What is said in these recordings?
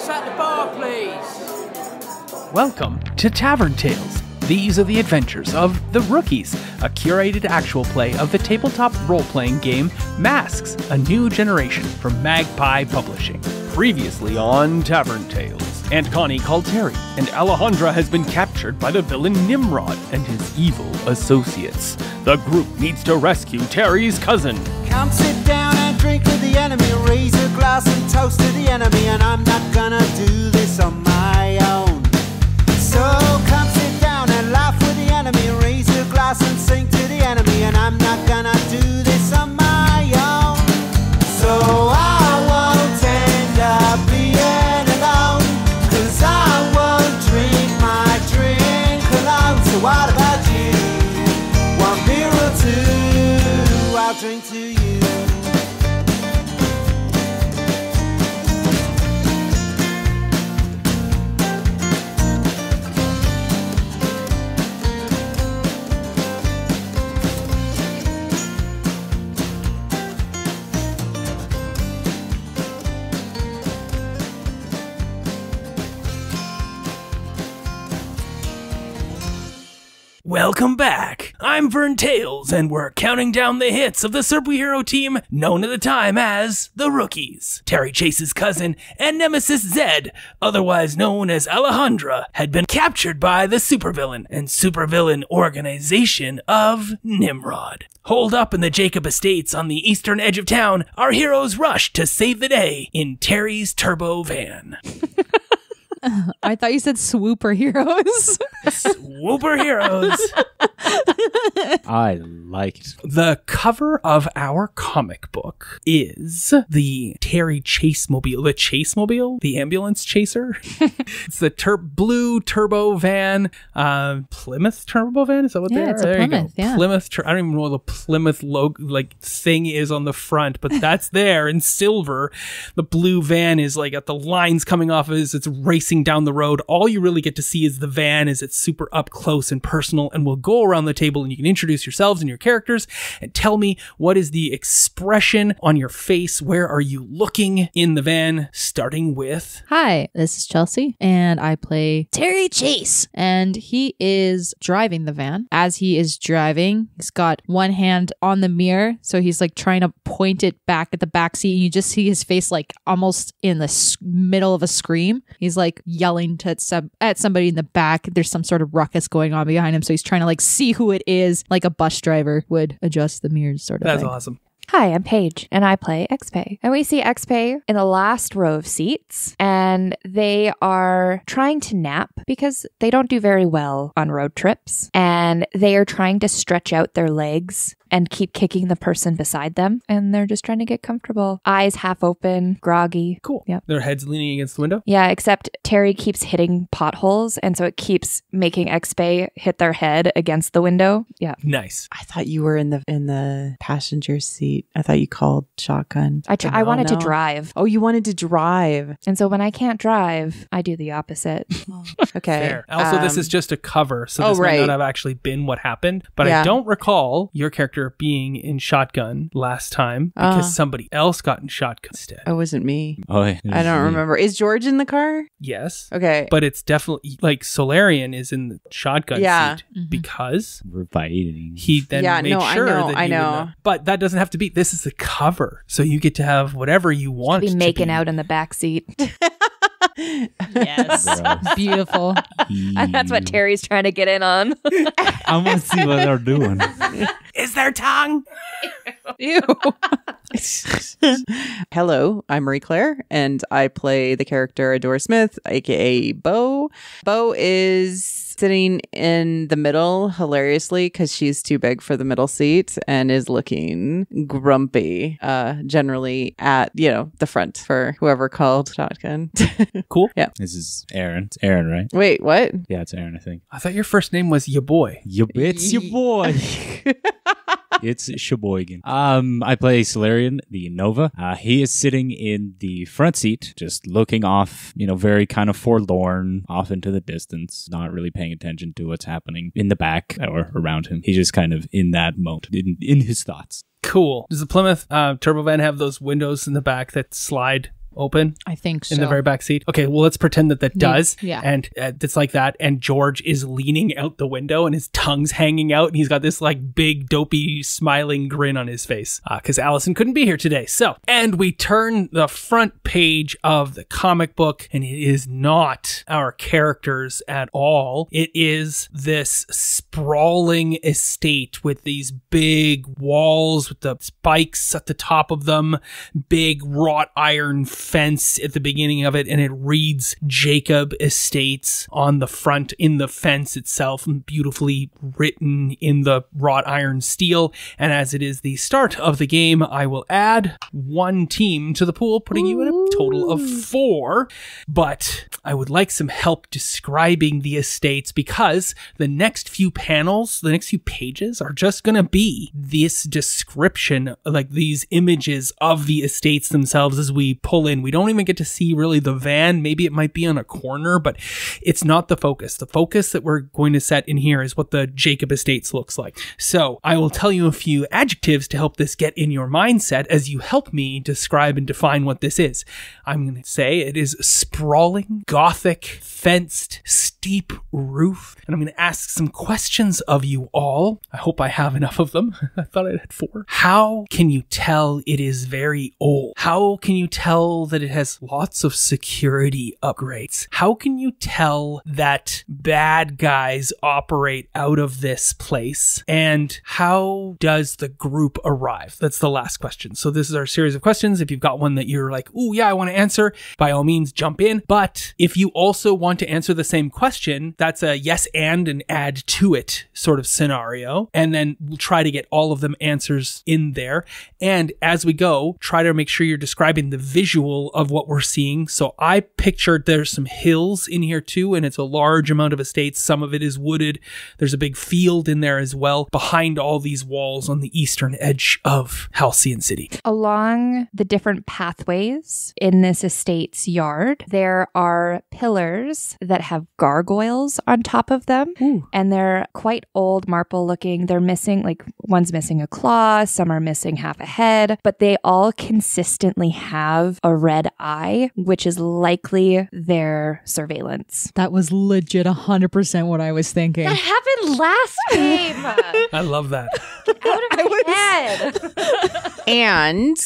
us at the bar, please. Welcome to Tavern Tales. These are the adventures of The Rookies, a curated actual play of the tabletop role-playing game Masks, A New Generation from Magpie Publishing. Previously on Tavern Tales, Aunt Connie called Terry, and Alejandra has been captured by the villain Nimrod and his evil associates. The group needs to rescue Terry's cousin. Come sit down and drink with the enemy, raise a glass and toast to the enemy, and I'm not gonna do this on my own. So come sit down and laugh with the enemy, raise a glass and sing to the enemy, and I'm not gonna do this on my own. So I won't end up being alone, 'cause I won't drink my drink alone. So what about you? One beer or two, I'll drink to you. Welcome back! I'm Vern Tales, and we're counting down the hits of the superhero team known at the time as the Rookies. Terry Chase's cousin and nemesis Zed, otherwise known as Alejandra, had been captured by the supervillain and supervillain organization of Nimrod. Holed up in the Jacob Estates on the eastern edge of town, our heroes rushed to save the day in Terry's turbo van. I thought you said swooper heroes. Swooper heroes. I liked. The cover of our comic book is the Terry Chase Mobile. The Chase Mobile? The ambulance chaser? It's the blue turbo van. Plymouth turbo van? Is that what they are? It's a there Plymouth, you go. yeah. Plymouth. I don't even know what the Plymouth logo thing is on the front, but that's there in silver. The blue van is got the lines coming off as it's racing down the road. All you really get to see is the van as it's super up close and personal, and we'll go around the table and you can introduce yourselves and your characters and tell me what is the expression on your face. Where are you looking in the van? Starting with... Hi, this is Chelsea, and I play Terry Chase, and he is driving the van. As he is driving, he's got one hand on the mirror, so he's trying to point it back at the back seat, and you just see his face almost in the middle of a scream. He's yelling at somebody in the back. There's some sort of ruckus going on behind him, so he's trying to see who it is, like a bus driver would adjust the mirrors sort of That's thing. awesome. Hi, I'm Paige, and I play XP. And we see XP in the last row of seats, and they are trying to nap because they don't do very well on road trips, and they are trying to stretch out their legs and keep kicking the person beside them, and they're just trying to get comfortable. Eyes half open, groggy. Cool. Yep. Their heads leaning against the window? Yeah, except Terry keeps hitting potholes, and so it keeps making XP hit their head against the window. Yeah. Nice. I thought you were in the passenger seat. I thought you called shotgun. I wanted to drive. Oh, you wanted to drive. And so when I can't drive, I do the opposite. Okay. Fair. Also, this is just a cover, so this might not have actually been what happened. But I don't recall your character being in shotgun last time because somebody else got in shotgun instead. It wasn't me. Oh, yeah. I don't remember. Is George in the car? Yes. Okay. But it's definitely Solarian is in the shotgun seat because We're fighting. he then made sure that I you would know. But that doesn't have to be. This is the cover, so you get to have whatever you want. Be to making be. out in the back seat. Yes. Beautiful. And that's what Terry's trying to get in on. I want to see what they're doing. Is there tongue? Ew. Hello, I'm Marie Claire, and I play the character Adora Smith, aka Bo. Bo is sitting in the middle hilariously because she's too big for the middle seat and is looking grumpy, generally at, the front for whoever called shotgun. Cool. Yeah. This is Aaron. It's Aaron, right? Wait, what? Yeah, it's Aaron, I think. I thought your first name was ya boy. It's your boy. It's Sheboygan. I play Solarian, the Nova. He is sitting in the front seat, just looking off, very kind of forlorn, off into the distance, not really paying attention to what's happening in the back or around him. He's just kind of in that mode, in his thoughts. Cool. Does the Plymouth turbo van have those windows in the back that slide open? I think so. In the very back seat? Okay, well, let's pretend that does. Yeah. And it's like that. And George is leaning out the window and his tongue's hanging out. And he's got this like big, dopey, smiling grin on his face because Allison couldn't be here today. So, and we turn the front page of the comic book, and it is not our characters at all. It is this sprawling estate with these big walls with the spikes at the top of them, big wrought iron fence at the beginning of it, and it reads Jacob Estates on the front in the fence itself, beautifully written in the wrought iron steel. And as it is the start of the game, I will add one team to the pool, putting you at a total of 4. But I would like some help describing the estates, because the next few panels, the next few pages are just going to be this description, like these images of the estates themselves as we pull in. We don't even get to see really the van. Maybe it might be on a corner, but it's not the focus. The focus that we're going to set in here is what the Jacob Estates looks like. So I will tell you a few adjectives to help this get in your mindset as you help me describe and define what this is. I'm going to say it is sprawling, gothic, fenced, steep roof. And I'm going to ask some questions of you all. I hope I have enough of them. I thought I had 4. How can you tell it is very old? How can you tell that it has lots of security upgrades? How can you tell that bad guys operate out of this place? And how does the group arrive? That's the last question. So this is our series of questions. If you've got one that you're like, oh yeah, I want to answer, by all means, jump in. But if you also want to answer the same question, that's a yes and add to it sort of scenario. And then we'll try to get all of them answers in there. And as we go, try to make sure you're describing the visual of what we're seeing. So I pictured there's some hills in here too, and it's a large amount of estates. Some of it is wooded. There's a big field in there as well, behind all these walls on the eastern edge of Halcyon City. Along the different pathways in this estate's yard, there are pillars that have gargoyles on top of them. Ooh. And they're quite old, marble looking. They're missing, like, one's missing a claw, some are missing half a head, but they all consistently have a red eye, which is likely their surveillance. That was legit 100% what I was thinking. That happened last game. I love that. Out of my head. And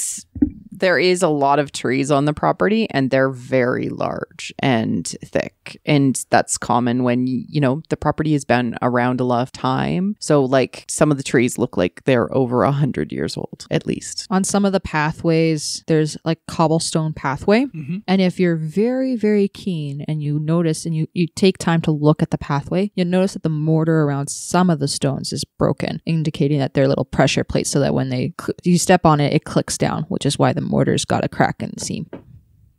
there is a lot of trees on the property, and they're very large and thick. And that's common when, you know, the property has been around a lot of time. So like some of the trees look like they're over 100 years old, at least. On some of the pathways, there's like cobblestone pathway. Mm-hmm. And if you're very, very keen and you notice and you take time to look at the pathway, you'll notice that the mortar around some of the stones is broken, indicating that they're little pressure plates so that when you step on it, it clicks down, which is why the mortar's got a crack in the seam.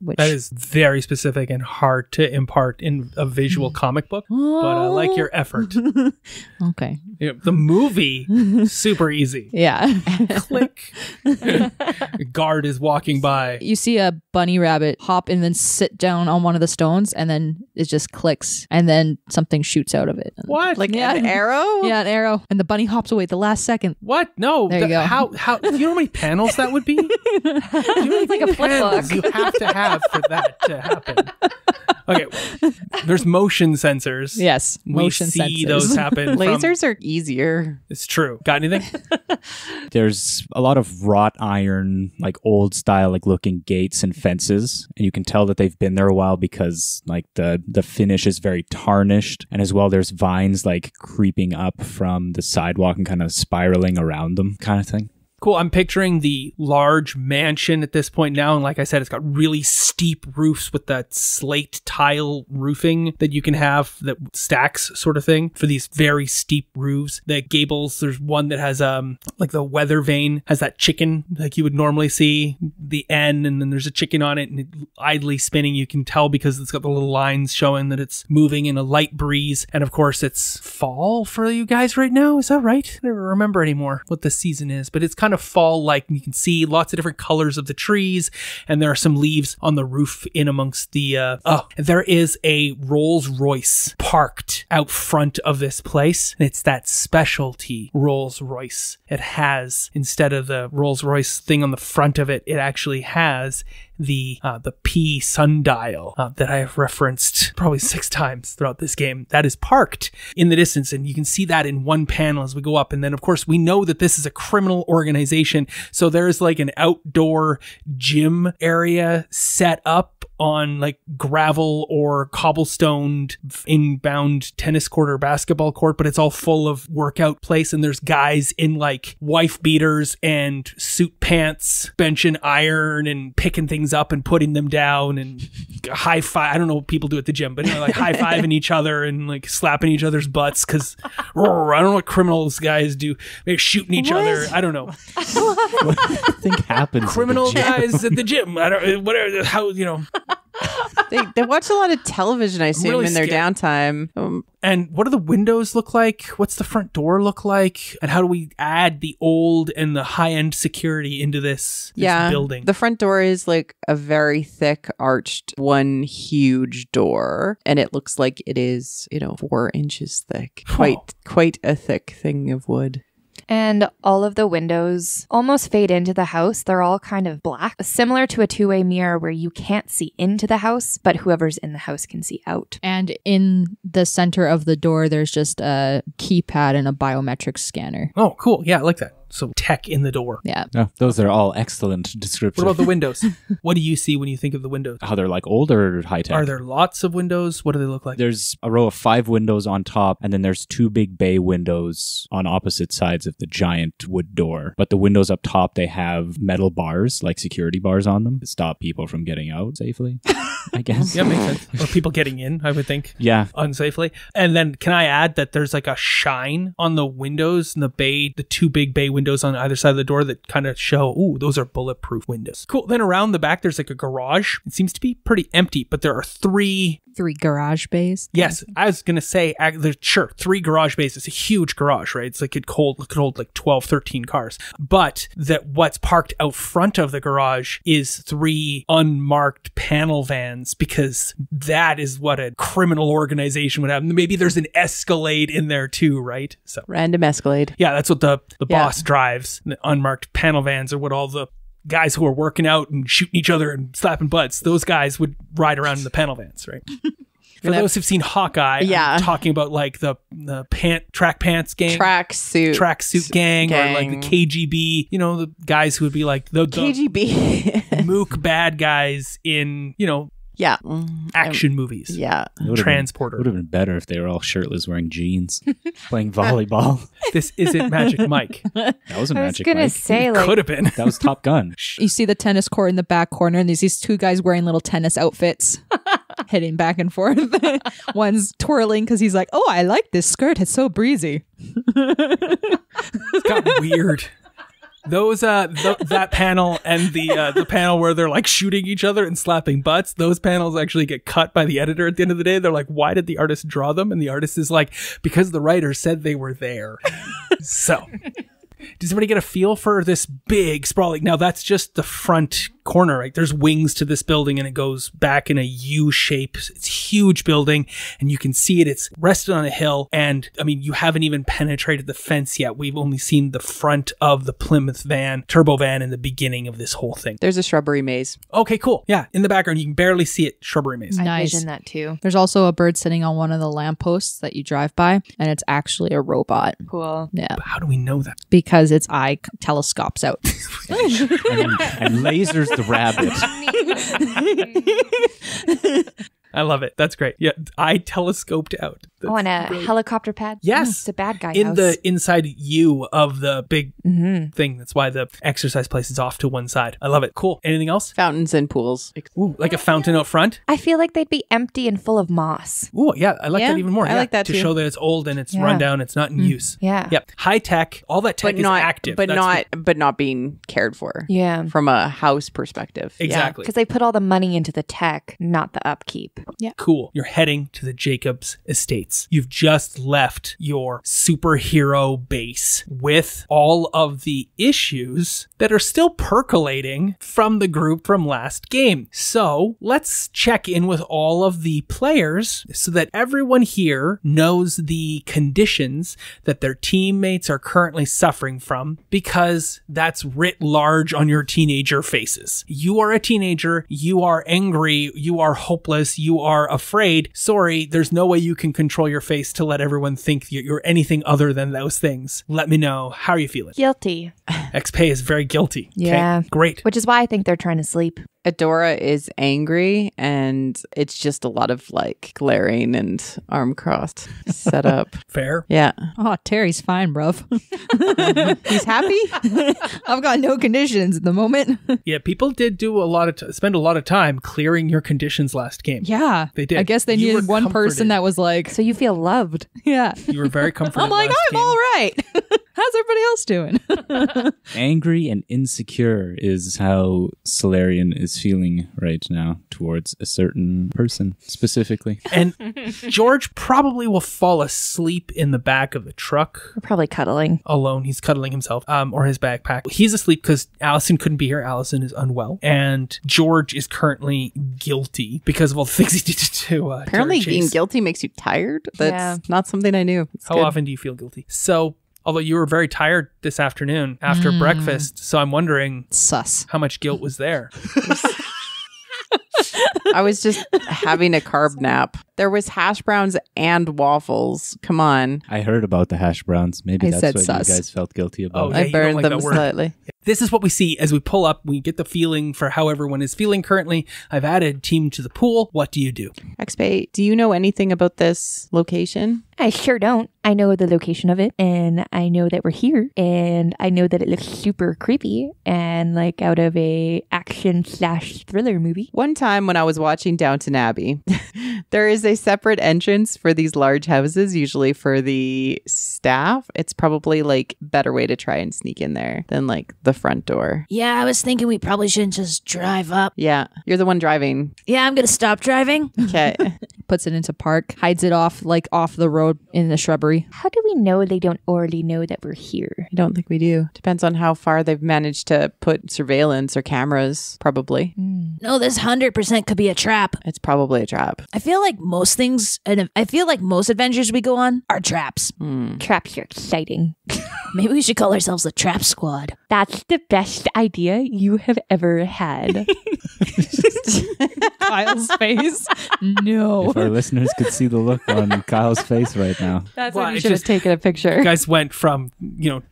That is very specific and hard to impart in a visual comic book, but I like your effort. Okay. You know, the movie, super easy. Yeah. Click. Guard is walking by. You see a bunny rabbit hop and then sit down on one of the stones, and then it just clicks, and then something shoots out of it. What? Like an arrow? Yeah, an arrow. And the bunny hops away at the last second. What? No. There you go. How? Do you know how many panels that would be? Do you know how many Like a flip panels book. you have to have for that to happen? Okay. There's motion sensors. Yes, motion we see sensors. those happen. Lasers are easier. It's true. Got anything? There's a lot of wrought iron, like old style, like looking gates and fences. And you can tell that they've been there a while because like the finish is very tarnished. And as well, there's vines like creeping up from the sidewalk and kind of spiraling around them kind of thing. Cool. I'm picturing the large mansion at this point now. And like I said, it's got really steep roofs with that slate tile roofing that you can have that stacks sort of thing for these very steep roofs. The gables, there's one that has like the weather vane has that chicken like you would normally see, the N, and then there's a chicken on it and it idly spinning. You can tell because it's got the little lines showing that it's moving in a light breeze. And of course, it's fall for you guys right now. Is that right? I don't remember anymore what the season is, but it's kind of fall like. You can see lots of different colors of the trees, and there are some leaves on the roof in amongst the there is a Rolls Royce parked out front of this place, and it's that specialty Rolls Royce. It has, instead of the Rolls Royce thing on the front of it, it actually has the P sundial that I have referenced probably 6 times throughout this game. That is parked in the distance, and you can see that in one panel as we go up. And then, of course, we know that this is a criminal organization, so there's like an outdoor gym area set up on like gravel or cobblestoned inbound tennis court or basketball court, but it's all full of workout place, and there's guys in like wife beaters and suit pants benching iron and picking things up and putting them down and high five. I don't know what people do at the gym, but like high fiving each other and like slapping each other's butts because I don't know what criminals guys do. Maybe shooting each other. I don't know. What do you think happens? Criminal at the gym? guys at the gym. I don't whatever how They watch a lot of television, I assume, really in their scared. downtime. And what do the windows look like? What's the front door look like? And how do we add the old and the high-end security into this building? The front door is like a very thick, arched, one huge door. And it looks like it is, 4 inches thick. Quite a thick thing of wood. And all of the windows almost fade into the house. They're all kind of black, similar to a two-way mirror where you can't see into the house, but whoever's in the house can see out. And in the center of the door, there's just a keypad and a biometric scanner. Oh, cool. Yeah, I like that. So tech in the door. Yeah. Oh, those are all excellent descriptions. What about the windows? What do you see when you think of the windows? How they're like old or high tech? Are there lots of windows? What do they look like? There's a row of 5 windows on top, and then there's 2 big bay windows on opposite sides of the giant wood door. But the windows up top, they have metal bars, like security bars on them, to stop people from getting out safely, I guess. Yeah, makes sense. Or people getting in, I would think. Yeah. Unsafely. And then can I add that there's like a shine on the windows and the 2 big bay windows on either side of the door that kind of show, ooh, those are bulletproof windows. Cool. Then around the back, there's like a garage. It seems to be pretty empty, but there are 3 garage bays. Yes, I was going to say, sure, 3 garage bays. It's a huge garage, right? It's like it could hold like 12, 13 cars. But that what's parked out front of the garage is 3 unmarked panel vans, because that is what a criminal organization would have. Maybe there's an Escalade in there too, right? So Random Escalade. yeah, that's what the boss drives. The unmarked panel vans are what all the guys who are working out and shooting each other and slapping butts, those guys would ride around in the panel vans, right? For those who've seen Hawkeye, I'm talking about like the track pants gang. Tracksuit gang, or like the KGB, the guys who would be like the KGB. mook bad guys in, Yeah. action movies. Yeah. Transporter. Would have been better if they were all shirtless wearing jeans playing volleyball. This isn't Magic Mike. That wasn't I was Magic going to Mike. say, like, Could have been. That was Top Gun. You see the tennis court in the back corner, and there's these 2 guys wearing little tennis outfits, hitting back and forth. One's twirling because he's like, "Oh, I like this skirt. It's so breezy." It got weird. Those that panel and the panel where they're like shooting each other and slapping butts, those panels actually get cut by the editor at the end of the day. They're like, why did the artist draw them? And the artist is like, because the writer said they were there. So does anybody get a feel for this big sprawling? Now that's just the front corner, right? There's wings to this building and it goes back in a U shape. It's a huge building and you can see it. It's rested on a hill. And I mean, you haven't even penetrated the fence yet. We've only seen the front of the Plymouth van, turbo van, in the beginning of this whole thing. There's a shrubbery maze. Okay, cool. Yeah. In the background, you can barely see it. Shrubbery maze. I Nice. vision that too. There's also a bird sitting on one of the lampposts that you drive by, and it's actually a robot. Cool. Yeah, But how do we know that? because its eye telescopes out. and lasers the rabbit. I love it. That's great. Yeah. I telescoped out. That's And a great. helicopter pad? Yes. It's a bad guy In house. the inside U of the big thing. That's why the exercise place is off to one side. I love it. Cool. Anything else? Fountains and pools. Ooh, like a fountain out front. I feel like they'd be empty and full of moss. Ooh, yeah. I like Yeah, that even more. I like that to too. show that it's old and it's Yeah. run down. It's not in use. Yeah. Yep. High tech. All that tech But is not active. But That's not being cared for. Yeah. From a house perspective. Yeah. Exactly. Because they put all the money into the tech, not the upkeep. Cool. You're heading to the Jacobs estate. teammates. You've just left your superhero base with all of the issues that are still percolating from the group from last game. So let's check in with all of the players so that everyone here knows the conditions that their teammates are currently suffering from, because that's writ large on your teenager faces. You are a teenager, you are angry, you are hopeless, you are afraid. Sorry, there's no way you can control your face to let everyone think you're anything other than those things. Let me know. How are you feeling? Guilty. XP is very guilty. Yeah. Okay, great. Which is why I think they're trying to sleep. Adora is angry, and it's just a lot of like glaring and arm crossed set up. Fair. Yeah. Oh, Terry's fine, bruv. He's happy? I've got no conditions at the moment. Yeah, people did do spend a lot of time clearing your conditions last game. Yeah. They did. I guess they You needed were one comforted. person that was like, So you feel loved. yeah. You were very comforted. I'm like, last I'm game. all right. How's everybody else doing? Angry and insecure is how Solarian is feeling right now towards a certain person specifically. And George probably will fall asleep in the back of the truck We're probably cuddling. alone. He's cuddling himself, or his backpack. He's asleep because Allison couldn't be here. Allison is unwell. And George is currently guilty because of all the things he did to Apparently Terry being Chase. guilty makes you tired. That's Yeah. not something I knew. It's How good. often do you feel guilty? So, although you were very tired this afternoon after breakfast, so I'm wondering Sus. how much guilt was there. I was just having a carb nap. There was hash browns and waffles. Come on. I heard about the hash browns. Maybe I that's said what sus. you guys felt guilty Oh, about. yeah, I you don't burned like them that word. slightly. This is what we see as we pull up. We get the feeling for how everyone is feeling currently. I've added team to the pool. What do you do? XP, do you know anything about this location? I sure don't. I know the location of it, and I know that we're here, and I know that it looks super creepy and like out of a action/thriller movie. One time when I was watching Downton Abbey, there is a separate entrance for these large houses, usually for the staff. It's probably like better way to try and sneak in there than like the front door. Yeah, I was thinking we probably shouldn't just drive up. Yeah, you're the one driving. Yeah, I'm gonna stop driving. Okay. Puts it into park, hides it off the road in the shrubbery. How do we know they don't already know that we're here? I don't think we do. Depends on how far they've managed to put surveillance or cameras, probably. No, this 100% could be a trap. It's probably a trap. I feel like most things, and I feel like most adventures we go on are traps. Traps are exciting. Maybe we should call ourselves the Trap Squad. That's the best idea you have ever had. Kyle's face. No. If our listeners could see the look on Kyle's face right now. That's Well, why you it's should have just- taken a picture. You guys went from,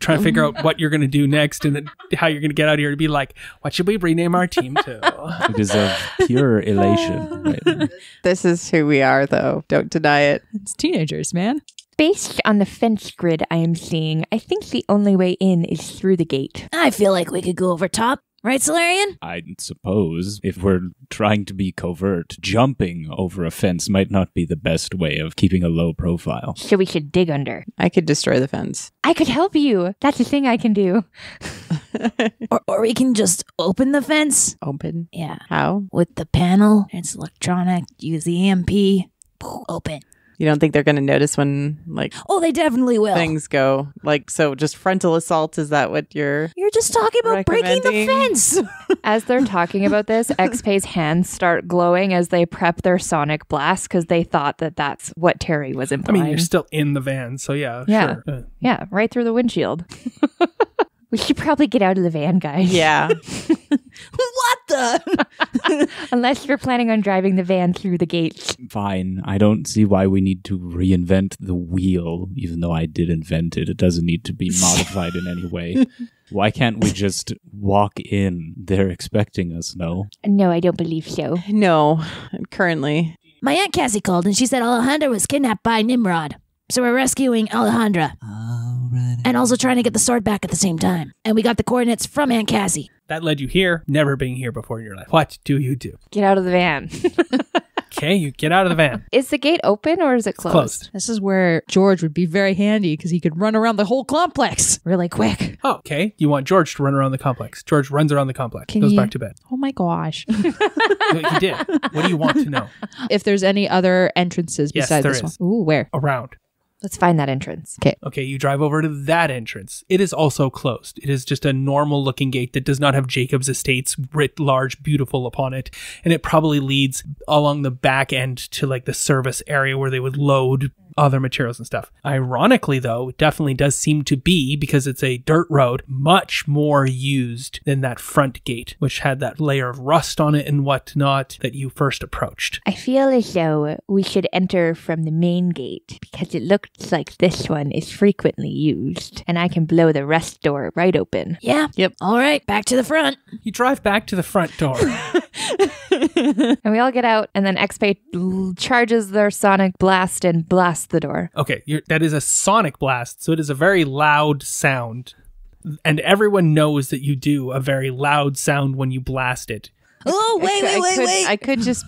trying to figure out what you're going to do next and then how you're going to get out of here to be like, what should we rename our team to? It is of pure elation right now. This is who we are, though. Don't deny it. It's teenagers, man. Based on the fence grid I am seeing, I think the only way in is through the gate. I feel like we could go over top. Right, Solarian? I suppose if we're trying to be covert, jumping over a fence might not be the best way of keeping a low profile. So we should dig under. I could destroy the fence. I could help you. That's a thing I can do. Or we can just open the fence. Open. Yeah. How? With the panel. It's electronic. Use the EMP. Open. You don't think they're going to notice when, like, Oh, they definitely will. things go? Like, so just frontal assault, is that what you're... You're just talking about breaking the Recommending? fence. As they're talking about this, XP's hands start glowing as they prep their sonic blast because they thought that that's what Terry was I implying. mean, you're still in the van, so yeah. Yeah. Sure. Yeah, right through the windshield. We should probably get out of the van, guys. Yeah. What the? Unless you're planning on driving the van through the gates. Fine. I don't see why we need to reinvent the wheel, even though I did invent it. It doesn't need to be modified in any way. Why can't we just walk in? They're expecting us, no? No, I don't believe so. No, currently. My Aunt Cassie called and she said Alejandra was kidnapped by Nimrod. So we're rescuing Alejandra. And also trying to get the sword back at the same time. And we got the coordinates from Aunt Cassie. That led you here, never being here before in your life. What do you do? Get out of the van. Okay, you get out of the van. Is the gate open or is it closed? Closed. This is where George would be very handy because he could run around the whole complex really quick. Oh, okay. You want George to run around the complex. George runs around the complex. Goes back to bed. Oh my gosh. He did. What do you want to know? If there's any other entrances Yes, besides there this is. one. Ooh, where? Around. Let's find that entrance. Okay, you drive over to that entrance. It is also closed. It is just a normal looking gate that does not have Jacob's Estates writ large beautiful upon it. And it probably leads along the back end to like the service area where they would load other materials and stuff. Ironically, though, it definitely does seem to be, because it's a dirt road, much more used than that front gate, which had that layer of rust on it and whatnot that you first approached. I feel as though we should enter from the main gate because it looks like this one is frequently used and I can blow the rust door right open. Yeah. Yep. All right, back to the front. You drive back to the front door. And we all get out, and then X-Pay charges their sonic blast and blasts the door. Okay, that is a sonic blast, so it is a very loud sound. And everyone knows that you do a very loud sound when you blast it. Oh, wait. I could just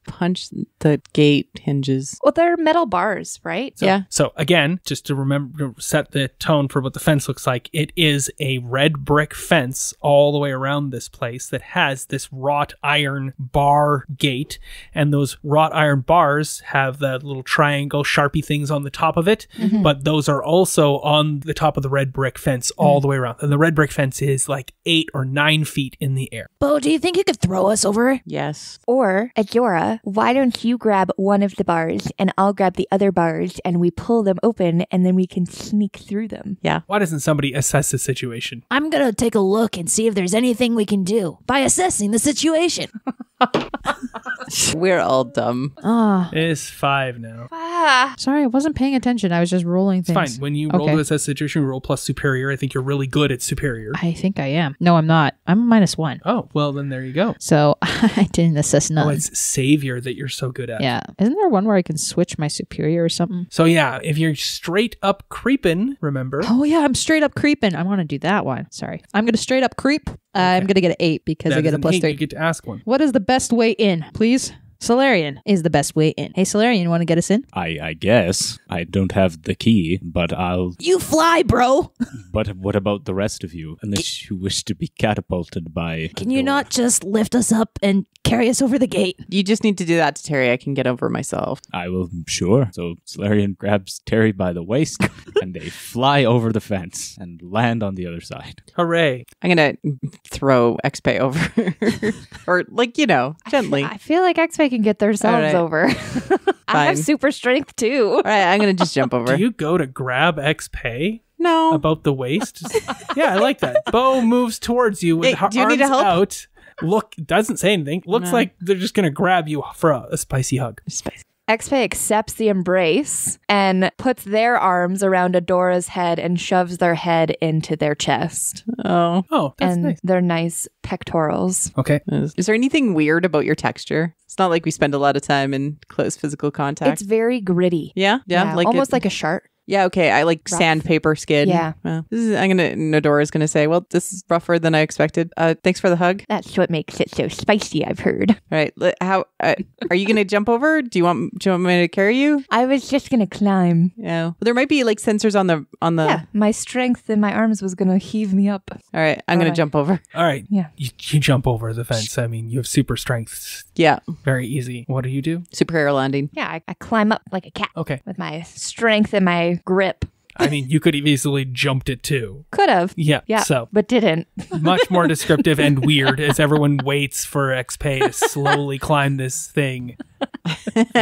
punch the gate hinges. Well, they're metal bars, right? Yeah. So again, just to remember, to set the tone for what the fence looks like, it is a red brick fence all the way around this place that has this wrought iron bar gate. And those wrought iron bars have the little triangle Sharpie things on the top of it. Mm-hmm. But those are also on the top of the red brick fence all the way around. And the red brick fence is like 8 or 9 feet in the air. Bo, do you think you could throw us over? Yes. Or, Adora, why don't you grab one of the bars and I'll grab the other bars and we pull them open and then we can sneak through them? Yeah. Why doesn't somebody assess the situation? I'm going to take a look and see if there's anything we can do by assessing the situation. We're all dumb. It's 5 now. Sorry, I wasn't paying attention. I was just rolling It's things. fine. When you roll to assess the situation, you roll plus superior. I think you're really good at superior. I think I am. No, I'm not. I'm a -1. Oh, well, then there you go. So I didn't assess none. Oh, it's savior that you're so good at. Yeah. Isn't there one where I can switch my superior or something? So yeah, if you're straight up creeping, remember? Oh, yeah. I'm straight up creeping. I want to do that one. Sorry. I'm going to straight up creep. I'm going to get an 8 because That I get is a an plus 8. 3. You get to ask one. What is the best way in, please? Solarian is the best way in. Hey, Solarian, want to get us in? I guess. I don't have the key, but I'll... You fly, bro. But what about the rest of you? Unless you wish to be catapulted by... Can you not just lift us up and carry us over the gate? You just need to do that to Terry. I can get over myself. I will, sure. So Solarian grabs Terry by the waist and they fly over the fence and land on the other side. Hooray. I'm going to throw X-Pay over. Or, gently. I feel like X-Pay can get themselves All right. over. I have Fine. super strength too. All right, I'm going to just jump over. Do you go to grab X-Pay No. about the waist? Yeah, I like that. Bo moves towards you with Hey, her do you need arms help? out. Look, doesn't say anything. Looks like they're just going to grab you for a spicy hug. X-Pay accepts the embrace and puts their arms around Adora's head and shoves their head into their chest Oh. Oh, that's and nice. their nice pectorals. Okay. Is there anything weird about your texture? It's not like we spend a lot of time in close physical contact. It's very gritty. Yeah? Like almost like a shark. Yeah, okay. I like Rough. sandpaper skin. Yeah. Well, Nodora's gonna say, well, this is rougher than I expected. Thanks for the hug. That's what makes it so spicy, I've heard. All right. How are you gonna jump over? Do you want me to carry you? I was just gonna climb. Yeah. Well, there might be like sensors on the. Yeah, my strength in my arms was going to heave me up. All right. I'm gonna Alright. jump over. All right. Yeah. You jump over the fence. I mean, you have super strength. Yeah. Very easy. What do you do? Superior landing. Yeah, I climb up like a cat Okay. with my strength and my grip. I mean, you could have easily jumped it too. Could have. Yeah. Yeah, So but didn't. much more descriptive and weird as everyone waits for X-Pay to slowly climb this thing.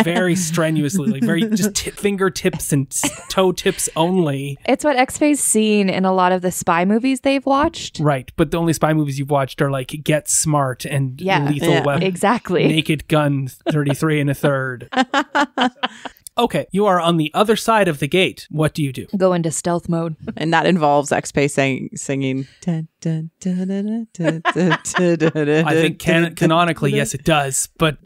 Very strenuously, like very just fingertips and toe tips only. It's what X-Pay's seen in a lot of the spy movies they've watched. Right. But the only spy movies you've watched are like Get Smart and Yeah. Lethal Yeah. Weapon. Exactly. Naked Gun 33 1/3. Okay, you are on the other side of the gate. What do you do? Go into stealth mode. And that involves X-Pay singing. Dun, dun, dun, dun, dun, dun, dun, dun, dun, I think canonically, yes, it does. But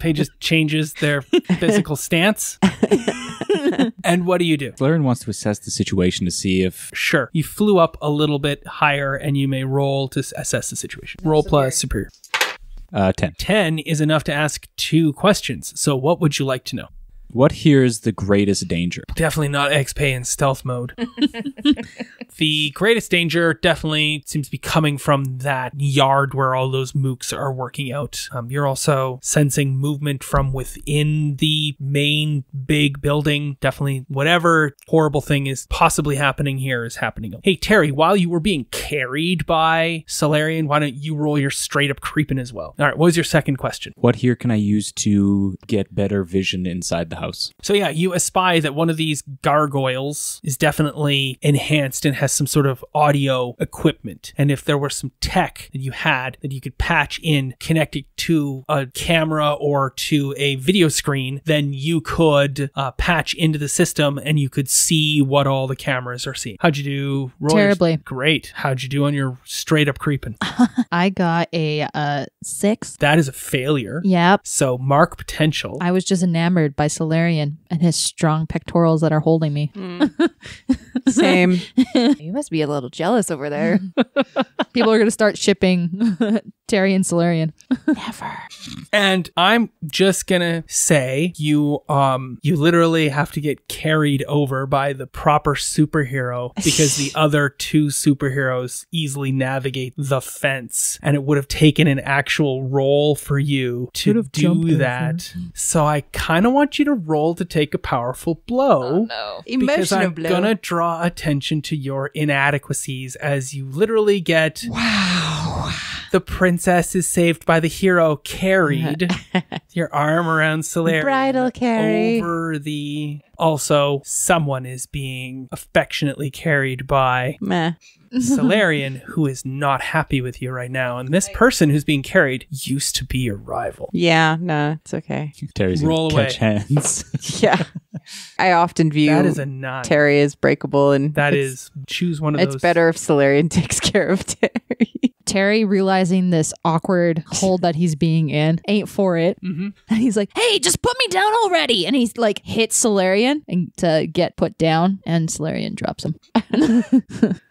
Paige just changes their physical stance. And what do you do? Solarian wants to assess the situation to see if... Sure, you flew up a little bit higher, and you may roll to assess the situation. Roll plus superior. 10. 10 is enough to ask 2 questions. So what would you like to know? What here is the greatest danger? Definitely not XP in stealth mode. The greatest danger definitely seems to be coming from that yard where all those mooks are working out. You're also sensing movement from within the main big building. Definitely whatever horrible thing is possibly happening here is happening. Hey, Terry, while you were being carried by Solarian, why don't you roll your straight up creeping as well? All right, what was your second question? What here can I use to get better vision inside the house? So yeah, you espy that one of these gargoyles is definitely enhanced and has some sort of audio equipment. And if there were some tech that you had that you could patch in, connect it to a camera or to a video screen, then you could patch into the system and you could see what all the cameras are seeing. How'd you do? Terribly. Great. How'd you do on your straight up creeping? I got a 6. That is a failure. Yep. So mark potential. I was just enamored by Solarian and his strong pectorals that are holding me. Same. You must be a little jealous over there. People are going to start shipping Terry and Solarian. Never. And I'm just gonna say you literally have to get carried over by the proper superhero because the other 2 superheroes easily navigate the fence, and it would have taken an actual roll for you to do that. So I kind of want you to roll to take a powerful blow. No. Because Emotional I'm blow. gonna draw attention to your inadequacies as you literally get the princess is saved by the hero carried your arm around Solarian Bridal carry. over the also someone is being affectionately carried by Meh. Solarian, who is not happy with you right now, and this person who's being carried used to be your rival. Yeah, no, it's okay. Terry's Roll gonna catch hands. Yeah. I often view That is a 9. Terry as breakable, and That it's- is choose one of It's those. better if Solarian takes care of Terry. Terry, realizing this awkward hold that he's being in, ain't for it. Mhm. And he's like, hey, just put me down already. And he's like, hits Solarian and to get put down, and Solarian drops him.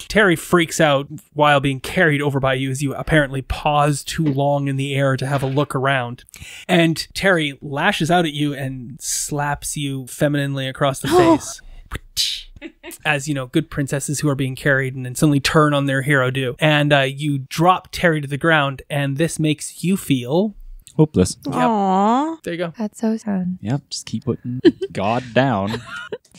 Terry freaks out while being carried over by you as you apparently pause too long in the air to have a look around. And Terry lashes out at you and slaps you femininely across the face. As you know, good princesses who are being carried and then suddenly turn on their hero do. And you drop Terry to the ground, and this makes you feel... Hopeless. Aww. There you go. That's so sad. Yep, just keep putting God down.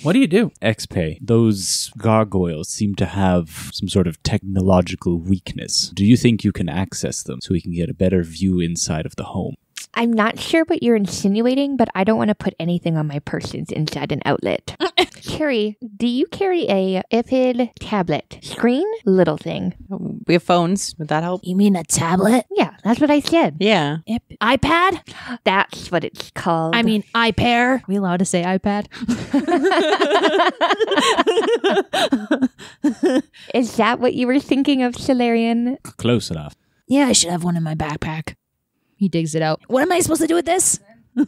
What do you do? XP. Those gargoyles seem to have some sort of technological weakness. Do you think you can access them so we can get a better view inside of the home? I'm not sure what you're insinuating, but I don't want to put anything on my persons inside an outlet. Carrie, do you carry a iPad tablet screen? Little thing. We have phones. Would that help? You mean a tablet? Yeah, that's what I said. Yeah. iPad? That's what it's called. I mean, iPair? Are we allowed to say iPad? Is that what you were thinking of, Solarian? Close enough. Yeah, I should have one in my backpack. He digs it out. What am I supposed to do with this?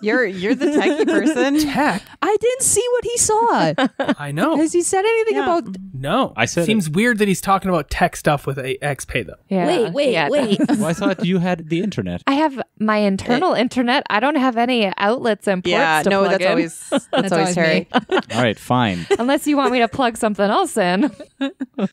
You're the techie person. Tech? I didn't see what he saw. I know. Has he said anything Yeah. about... No. I said Seems weird that he's talking about tech stuff with a XP, though. Yeah. Wait. Well, I thought you had the internet. I have my internal internet. I don't have any outlets and ports Yeah, to no, plug that's in. always always Terry. me. All right, fine. Unless you want me to plug something else in.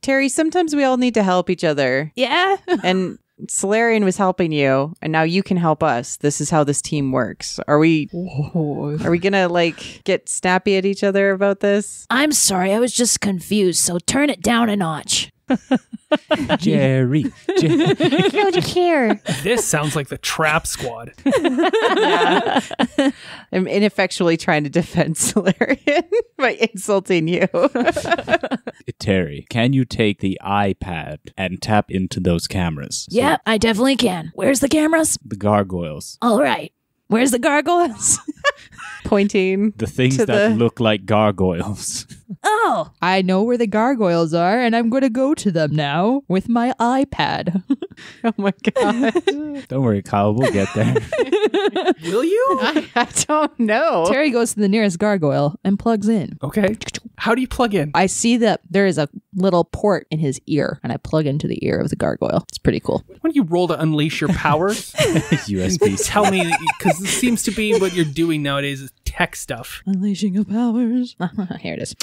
Terry, sometimes we all need to help each other. Yeah? And Solarian was helping you, and now you can help us. This is how this team works. Are we gonna like get snappy at each other about this? I'm sorry, I was just confused, so turn it down a notch. Jerry. Throw the chair. This sounds like the Trap Squad. Yeah. I'm ineffectually trying to defend Solarian by insulting you. Terry, can you take the iPad and tap into those cameras? So Yeah, I definitely can. Where's the cameras? the gargoyles. All right. Where's the gargoyles? Pointing. The things To that the- look like gargoyles. Oh, I know where the gargoyles are, and I'm going to go to them now with my iPad. Oh my god. Don't worry, Kyle, we'll get there. Will you? I don't know. Terry goes to the nearest gargoyle and plugs in. Okay. How do you plug in? I see that there is a little port in his ear, and I plug into the ear of the gargoyle. It's pretty cool. Why don't you roll to unleash your powers? USB. Tell me, because this seems to be what you're doing nowadays is tech stuff. Unleashing your powers. Here it is.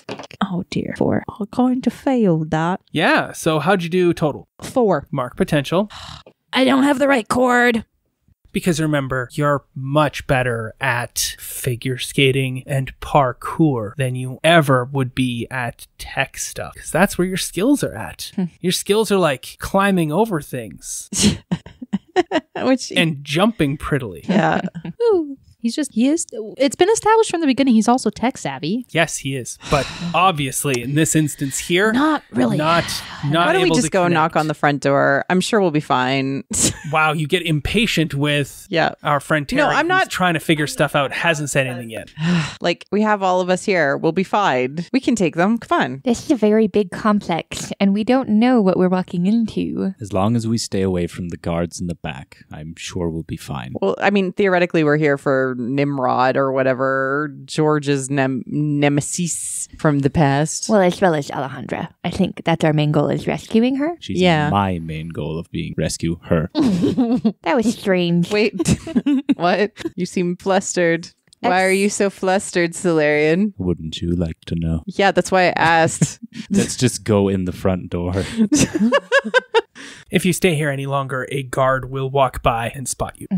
Oh dear. 4. I'm going to fail that. Yeah, so how'd you do total? 4. Mark potential. I don't have the right cord. Because remember, you're much better at figure skating and parkour than you ever would be at tech stuff. Because that's where your skills are at. Your skills are like climbing over things. And jumping prettily. Yeah. Ooh. It's been established from the beginning he's also tech savvy. Yes, he is. But obviously, in this instance here, Not really. not Why don't we able just to go connect. knock on the front door? I'm sure we'll be fine. Wow, you get impatient with Yeah. our friend Terry. No, I'm who's not- trying to figure stuff out, hasn't said anything yet. Like, we have all of us here. We'll be fine. We can take them. Come on. This is a very big complex, and we don't know what we're walking into. As long as we stay away from the guards in the back, I'm sure we'll be fine. Well, I mean, theoretically, we're here for Nimrod or whatever, George's nemesis from the past. Well, as well as Alejandra. I think that's our main goal, is rescuing her. She's Yeah. my main goal of being rescue her. That was strange. Wait, what? You seem flustered. Why are you so flustered, Solarian? Wouldn't you like to know? Yeah, that's why I asked. Let's just go in the front door. If you stay here any longer, a guard will walk by and spot you.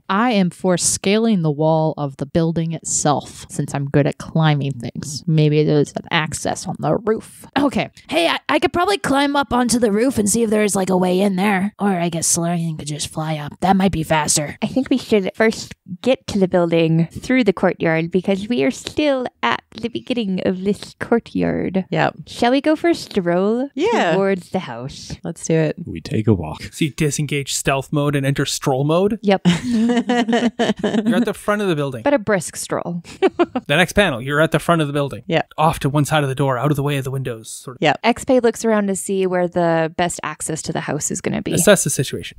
I am for scaling the wall of the building itself, since I'm good at climbing things. Maybe there's an access on the roof. Okay. Hey, I could probably climb up onto the roof and see if there's like a way in there. Or I guess Solarian could just fly up. That might be faster. I think we should first get to the building through the courtyard because we are still at the beginning of this courtyard. Yep. Shall we go for a stroll Yeah. towards the house? Let's do it. We take a walk. So you disengage stealth mode and enter stroll mode. Yep. You're at the front of the building. But a brisk stroll. The next panel, you're at the front of the building. Yeah. Off to one side of the door, out of the way of the windows. Sort of. Yeah. XP looks around to see where the best access to the house is going to be. Assess the situation.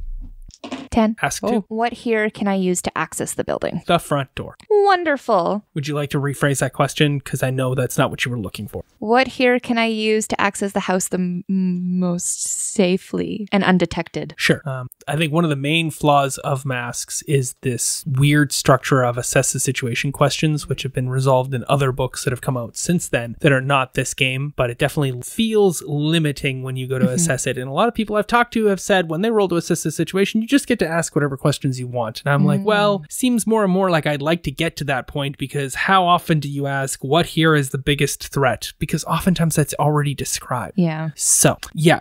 10. Ask to What here can I use to access the building? the front door. Wonderful. Would you like to rephrase that question? Because I know that's not what you were looking for. What here can I use to access the house the most safely and undetected? Sure. I think one of the main flaws of masks is this weird structure of assess the situation questions, which have been resolved in other books that have come out since then that are not this game, but it definitely feels limiting when you go to assess it. And a lot of people I've talked to have said when they roll to assess the situation, you just get to ask whatever questions you want. And I'm like, well, seems more and more like I'd like to get to that point, because how often do you ask what here is the biggest threat? Because oftentimes that's already described. Yeah. So, yeah.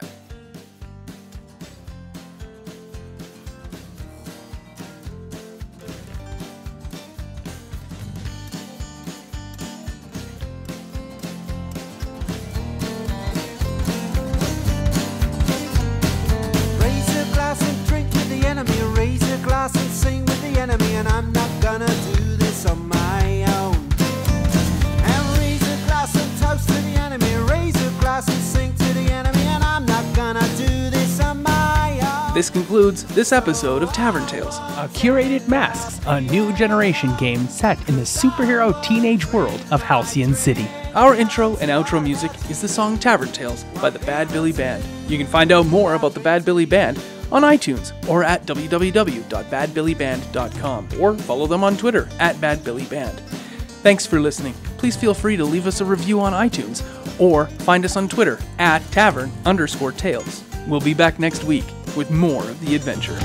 Raise a glass and drink with the enemy. Raise a glass and sing with the enemy. And I'm not gonna do this on my own. And raise a glass and toast to the enemy. Raise a glass and sing to the enemy. And I'm not gonna do this on my own. This concludes this episode of Tavern Tales, a curated Masks, a new generation game set in the superhero teenage world of Halcyon City. Our intro and outro music is the song Tavern Tales by the Bad Billy Band. You can find out more about the Bad Billy Band on iTunes or at www.badbillyband.com, or follow them on Twitter at badbillyband. Thanks for listening. Please feel free to leave us a review on iTunes or find us on Twitter at tavern_tales. We'll be back next week with more of the adventure.